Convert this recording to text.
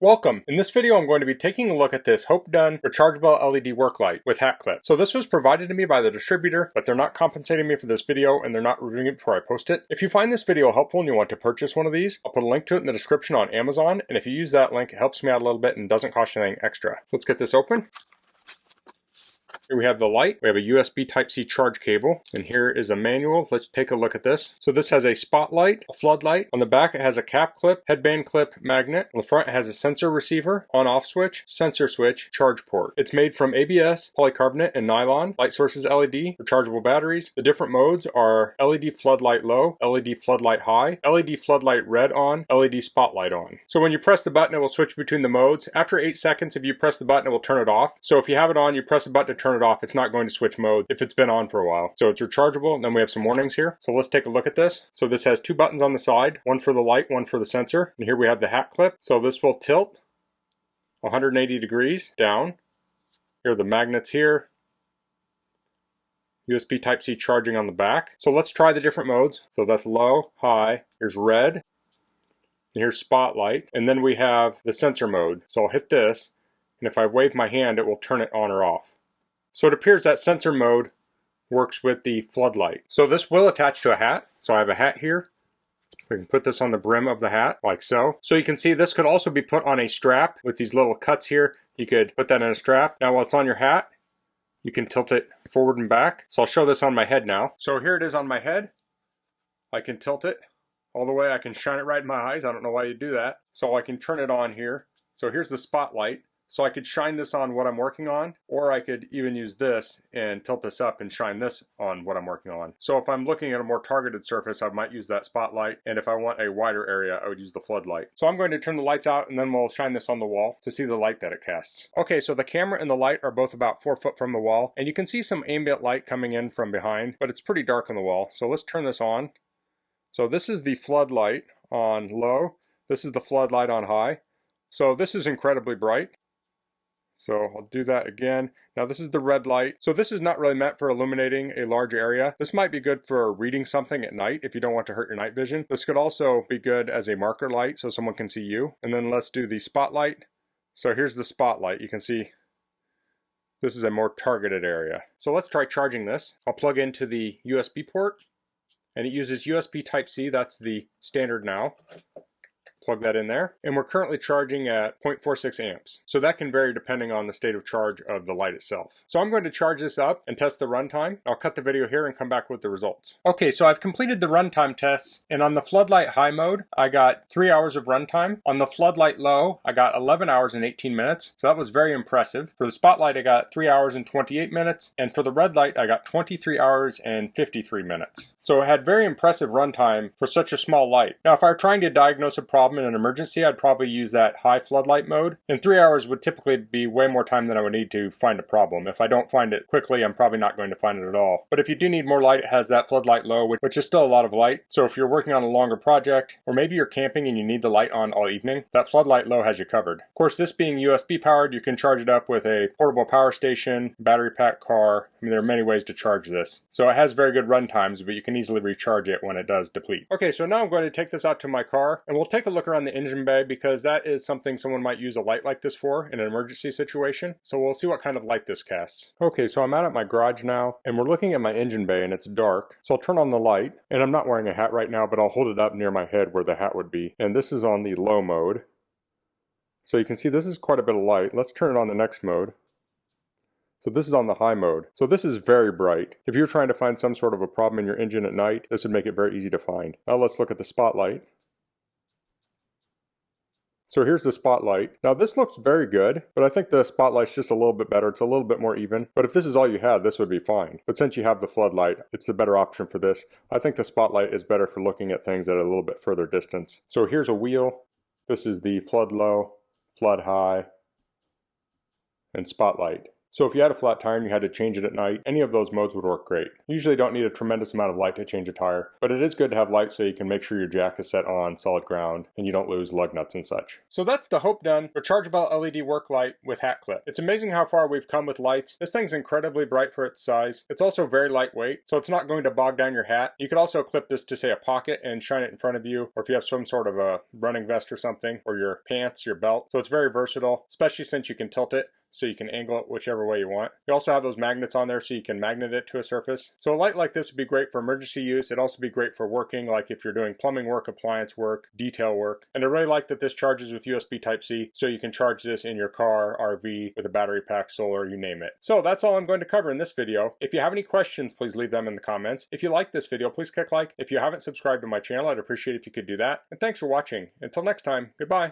Welcome! In this video I'm going to be taking a look at this Hopedone Rechargeable LED work light with hat clip. So this was provided to me by the distributor, but they're not compensating me for this video and they're not reviewing it before I post it. If you find this video helpful and you want to purchase one of these, I'll put a link to it in the description on Amazon, and if you use that link it helps me out a little bit and doesn't cost you anything extra. So let's get this open. Here we have the light, we have a USB Type-C charge cable, and here is a manual. Let's take a look at this. So this has a spotlight, a floodlight. On the back it has a cap clip, headband clip, magnet. On the front it has a sensor receiver, on-off switch, sensor switch, charge port. It's made from ABS, polycarbonate, and nylon. Light source is LED, rechargeable batteries. The different modes are LED floodlight low, LED floodlight high, LED floodlight red on, LED spotlight on. So when you press the button it will switch between the modes. After 8 seconds if you press the button it will turn it off. So if you have it on, you press the button to turn it off, it's not going to switch mode if it's been on for a while. So it's rechargeable, and then we have some warnings here. So let's take a look at this. So this has 2 buttons on the side, one for the light, one for the sensor. And here we have the hat clip. So this will tilt 180 degrees down. Here are the magnets here. USB Type-C charging on the back. So let's try the different modes. So that's low, high, here's red, and here's spotlight. And then we have the sensor mode. So I'll hit this, and if I wave my hand it will turn it on or off. So it appears that sensor mode works with the floodlight. So this will attach to a hat. So I have a hat here. We can put this on the brim of the hat like so. So you can see this could also be put on a strap with these little cuts here. You could put that in a strap. Now while it's on your hat, you can tilt it forward and back. So I'll show this on my head now. So here it is on my head. I can tilt it all the way. I can shine it right in my eyes. I don't know why you do that. So I can turn it on here. So here's the spotlight. So I could shine this on what I'm working on, or I could even use this and tilt this up and shine this on what I'm working on. So if I'm looking at a more targeted surface, I might use that spotlight, and if I want a wider area, I would use the floodlight. So I'm going to turn the lights out and then we'll shine this on the wall to see the light that it casts. Okay, so the camera and the light are both about 4 foot from the wall, and you can see some ambient light coming in from behind, but it's pretty dark on the wall. So let's turn this on. So this is the floodlight on low, this is the floodlight on high. So this is incredibly bright. So I'll do that again. Now this is the red light. So this is not really meant for illuminating a large area. This might be good for reading something at night if you don't want to hurt your night vision. This could also be good as a marker light so someone can see you. And then let's do the spotlight. So here's the spotlight. You can see this is a more targeted area. So let's try charging this. I'll plug into the USB port, and it uses USB Type-C. That's the standard now. Plug that in there, and we're currently charging at 0.46 amps. So that can vary depending on the state of charge of the light itself. So I'm going to charge this up and test the runtime. I'll cut the video here and come back with the results. Okay, so I've completed the runtime tests, and on the floodlight high mode, I got 3 hours of runtime. On the floodlight low, I got 11 hours and 18 minutes. So that was very impressive. For the spotlight, I got 3 hours and 28 minutes, and for the red light, I got 23 hours and 53 minutes. So it had very impressive runtime for such a small light. Now, if I were trying to diagnose a problem in an emergency, I'd probably use that high floodlight mode. And 3 hours would typically be way more time than I would need to find a problem. If I don't find it quickly, I'm probably not going to find it at all. But if you do need more light, it has that floodlight low, which is still a lot of light. So if you're working on a longer project, or maybe you're camping and you need the light on all evening, that floodlight low has you covered. Of course, this being USB powered, you can charge it up with a portable power station, battery pack car. I mean, there are many ways to charge this. So it has very good run times, but you can easily recharge it when it does deplete. Okay, so now I'm going to take this out to my car, and we'll take a look around the engine bay, because that is something someone might use a light like this for in an emergency situation. So we'll see what kind of light this casts. Okay, so I'm out at my garage now, and we're looking at my engine bay, and it's dark. So I'll turn on the light, and I'm not wearing a hat right now, but I'll hold it up near my head where the hat would be. And this is on the low mode. So you can see this is quite a bit of light. Let's turn it on the next mode. So this is on the high mode. So this is very bright. If you're trying to find some sort of a problem in your engine at night, this would make it very easy to find. Now let's look at the spotlight. So here's the spotlight. Now this looks very good, but I think the spotlight's just a little bit better. It's a little bit more even. But if this is all you had, this would be fine. But since you have the floodlight, it's the better option for this. I think the spotlight is better for looking at things at a little bit further distance. So here's a wheel. This is the flood low, flood high, and spotlight. So if you had a flat tire and you had to change it at night, any of those modes would work great. You usually don't need a tremendous amount of light to change a tire, but it is good to have light so you can make sure your jack is set on solid ground and you don't lose lug nuts and such. So that's the Hopedone Rechargeable LED work light with hat clip. It's amazing how far we've come with lights. This thing's incredibly bright for its size. It's also very lightweight, so it's not going to bog down your hat. You could also clip this to, say, a pocket and shine it in front of you, or if you have some sort of a running vest or something, or your pants, your belt. So it's very versatile, especially since you can tilt it so you can angle it whichever way you want. You also have those magnets on there so you can magnet it to a surface. So a light like this would be great for emergency use. It'd also be great for working, like if you're doing plumbing work, appliance work, detail work. And I really like that this charges with USB Type-C, so you can charge this in your car, RV, with a battery pack, solar, you name it. So that's all I'm going to cover in this video. If you have any questions, please leave them in the comments. If you like this video, please click like. If you haven't subscribed to my channel, I'd appreciate it if you could do that. And thanks for watching. Until next time, goodbye.